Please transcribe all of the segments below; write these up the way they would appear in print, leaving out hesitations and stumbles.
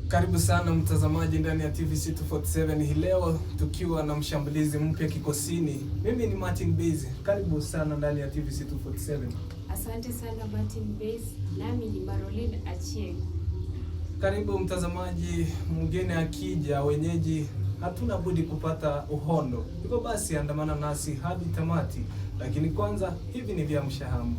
Karibu sana mtazamaji ndani ya TVC 247 hii leo tukiwa na mshambulizi mpya kikosini. Mimi ni Martin Base. Karibu sana ndani ya TVC 247. Asante sana Martin Base. Nami ni Maroline Achieng. Karibu mtazamaji, mgeni akija wenyeji hatuna budi kupata uhondo. Hivyo basi andamana nasi hadi tamati. Lakini kwanza hivi ni vya mshahamu.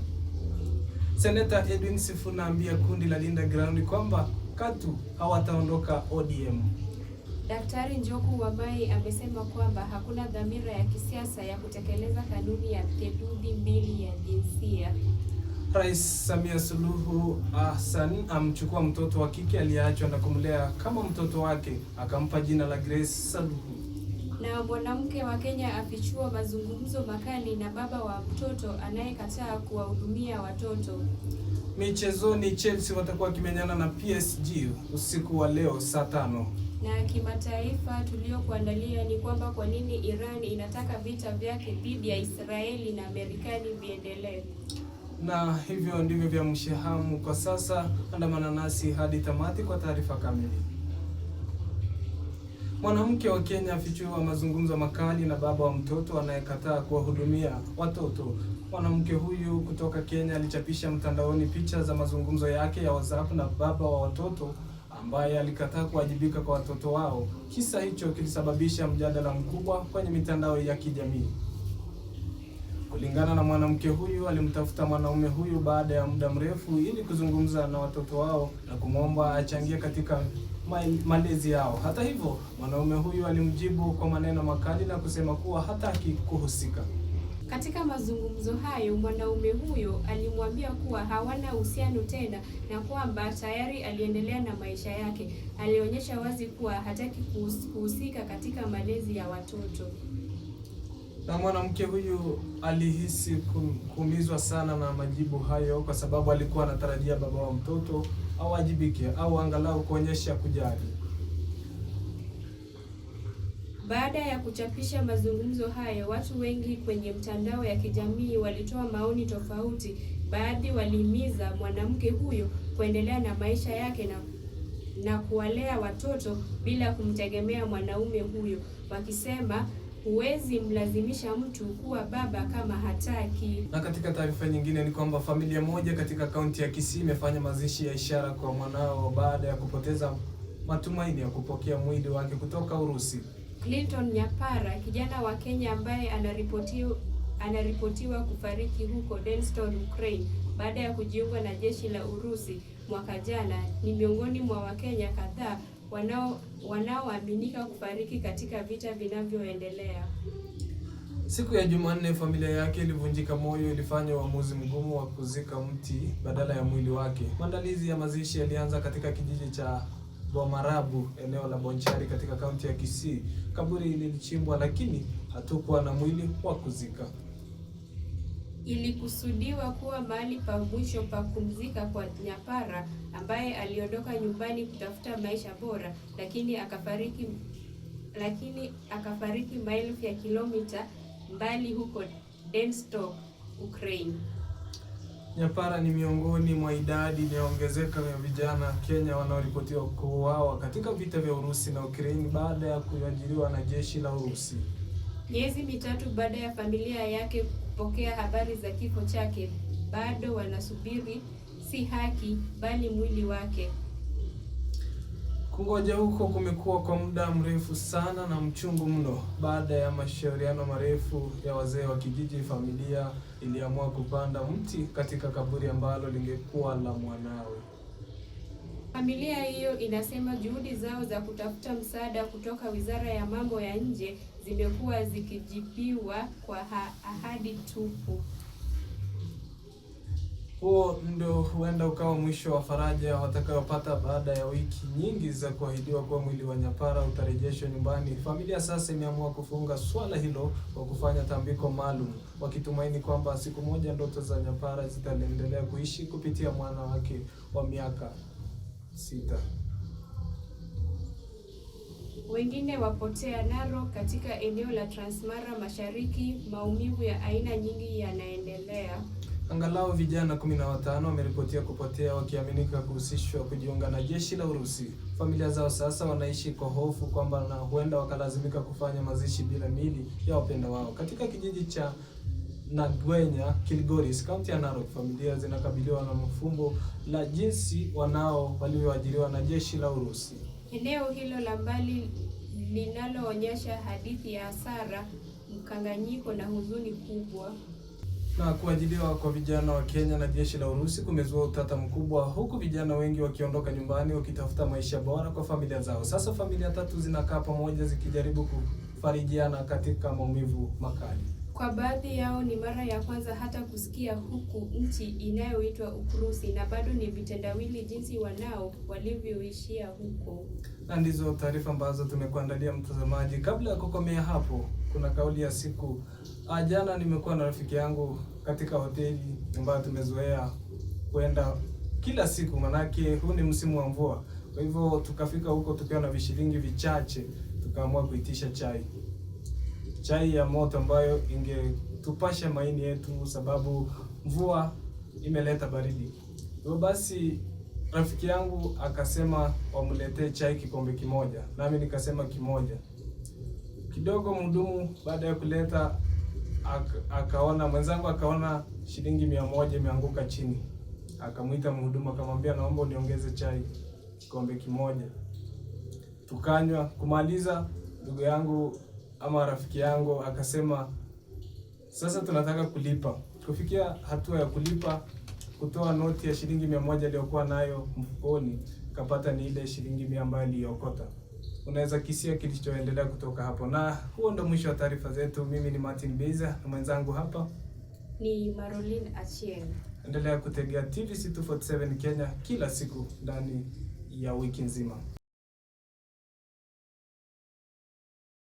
Seneta Edwin Sifuna ambia kundi la Linda Ground kwamba katu hawataondoka ODM. Daktari Njoku Wamai amesema kwamba hakuna dhamira ya kisiasa ya kutekeleza kanuni ya theluthi mbili ya jinsia. Rais Samia Suluhu Hassan amchukua mtoto wa kike aliyeachwa na kumlea kama mtoto wake, akampa jina la Grace Suluhu. Na mwanamke wa Kenya afichua mazungumzo makali na baba wa mtoto anayekataa kuwahudumia watoto. Michezoni, Chelsea watakuwa kimenyana na PSG usiku wa leo saa 5. Na kimataifa tuliokuandalia ni kwamba kwa nini Iran inataka vita vyake dhidi ya Israeli na Marekani viendelee. Na hivyo ndivyo vya mshahamu kwa sasa. Andamana nasi hadi tamati kwa taarifa kamili. Mwanamke wa Kenya afichua mazungumzo makali na baba wa mtoto anayekataa kuwahudumia watoto. Mwanamke huyu kutoka Kenya alichapisha mtandaoni picha za mazungumzo yake ya WhatsApp na baba wa watoto ambaye alikataa kuwajibika kwa watoto wao. Kisa hicho kilisababisha mjadala mkubwa kwenye mitandao ya kijamii. Kulingana na mwanamke huyu, alimtafuta mwanaume huyu baada ya muda mrefu ili kuzungumza na watoto wao na kumwomba achangie katika malezi yao. Hata hivyo, mwanaume huyu alimjibu kwa maneno makali na kusema kuwa hataki kuhusika. Katika mazungumzo hayo, mwanaume huyo alimwambia kuwa hawana uhusiano tena na kwamba tayari aliendelea na maisha yake. Alionyesha wazi kuwa hataki kuhusika katika malezi ya watoto. Na mwanamke huyu alihisi kuumizwa sana na majibu hayo kwa sababu alikuwa anatarajia baba wa mtoto awajibike au angalau kuonyesha kujali. Baada ya kuchapisha mazungumzo hayo, watu wengi kwenye mtandao ya kijamii walitoa maoni tofauti. Baadhi walihimiza mwanamke huyo kuendelea na maisha yake na kuwalea watoto bila kumtegemea mwanaume huyo, wakisema huwezi mlazimisha mtu kuwa baba kama hataki. Na katika taarifa nyingine ni kwamba familia moja katika kaunti ya Kisii imefanya mazishi ya ishara kwa mwanao baada ya kupoteza matumaini ya kupokea mwili wake kutoka Urusi. Clinton Nyapara, kijana wa Kenya ambaye anaripotiwa kufariki huko Denston, Ukraine baada ya kujiunga na jeshi la Urusi mwaka jana, ni miongoni mwa Wakenya kadhaa wanaoaminika kufariki katika vita vinavyoendelea. Siku ya Jumanne, familia yake ilivunjika moyo, ilifanya uamuzi mgumu wa kuzika mti badala ya mwili wake. Maandalizi ya mazishi yalianza katika kijiji cha Bomarabu, eneo la Bonchari katika kaunti ya Kisii. Kaburi lilichimbwa lakini hatukuwa na mwili wa kuzika. Ilikusudiwa kuwa mahali pa mwisho pa kumzika kwa Nyapara ambaye aliondoka nyumbani kutafuta maisha bora, lakini akafariki maelfu ya kilomita mbali huko Denston, Ukraine. Nyapara ni miongoni mwa idadi inayoongezeka ya vijana Kenya wanaoripotiwa kuuawa katika vita vya Urusi na Ukraine baada ya kuajiriwa na jeshi la Urusi. Miezi mitatu baada ya familia yake kupokea habari za kifo chake, bado wanasubiri si haki bali mwili wake. Kungoja huko kumekuwa kwa muda mrefu sana na mchungu mno. Baada ya mashauriano marefu ya wazee wa kijiji, familia iliamua kupanda mti katika kaburi ambalo lingekuwa la mwanawe. Familia hiyo inasema juhudi zao za kutafuta msaada kutoka Wizara ya Mambo ya Nje zimekuwa zikijibiwa kwa ahadi tupu. Huo ndio huenda ukawa mwisho wa faraja watakayopata baada ya wiki nyingi za kuahidiwa kuwa mwili wa Nyapara utarejeshwa nyumbani. Familia sasa imeamua kufunga swala hilo kwa kufanya tambiko maalum, wakitumaini kwamba siku moja ndoto za Nyapara zitaendelea kuishi kupitia mwana wake wa miaka 6. Wengine wapotea Narok katika eneo la Transmara Mashariki. Maumivu ya aina nyingi yanaendelea. Angalau vijana 15 wameripotia kupotea wakiaminika kuhusishwa kujiunga na jeshi la Urusi. Familia zao sasa wanaishi kwa hofu kwamba na huenda wakalazimika kufanya mazishi bila miili ya wapendwa wao. Katika kijiji cha Nagwenya, Kilgoris, kaunti ya Narok, familia zinakabiliwa na mfumbo la jinsi wanao walioajiriwa na jeshi la Urusi. Eneo hilo la mbali linaloonyesha hadithi ya hasara, mkanganyiko na huzuni kubwa. Na kuajiliwa kwa vijana wa Kenya na jeshi la Urusi kumezua utata mkubwa, huku vijana wengi wakiondoka nyumbani wakitafuta maisha bora kwa familia zao. Sasa familia tatu zinakaa pamoja zikijaribu kufarijiana katika maumivu makali. Kwa baadhi yao ni mara ya kwanza hata kusikia huku nchi inayoitwa Urusi, na bado ni vitendawili jinsi wanao walivyoishia huko. Na ndizo taarifa ambazo tumekuandalia mtazamaji. Kabla ya kukomea hapo, kuna kauli ya siku. Jana nimekuwa na rafiki yangu katika hoteli ambayo tumezoea kwenda kila siku, manake huu ni msimu wa mvua. Kwa hivyo tukafika huko tukiwa na vishilingi vichache, tukaamua kuitisha chai ya moto ambayo ingetupasha maini yetu, sababu mvua imeleta baridi. Hivyo basi rafiki yangu akasema wamletee chai kikombe kimoja, nami nikasema kimoja. Kidogo mhudumu baada ya kuleta akaona shilingi 100 imeanguka chini. Akamuita mhudumu akamwambia, naomba uniongeze chai kikombe kimoja. Tukanywa, kumaliza ndugu yangu ama rafiki yangu akasema, sasa tunataka kulipa. Kufikia hatua ya kulipa, kutoa noti ya shilingi 100 aliyokuwa nayo mfukoni, kapata ni ile shilingi 100 ambayo aliokota. Unaweza kisia kilichoendelea kutoka hapo. Na huo ndo mwisho wa taarifa zetu. Mimi ni Martin Beza na mwenzangu hapa ni Maroline Achieng. Endelea kutegea TVC 247 Kenya kila siku ndani ya wiki nzima.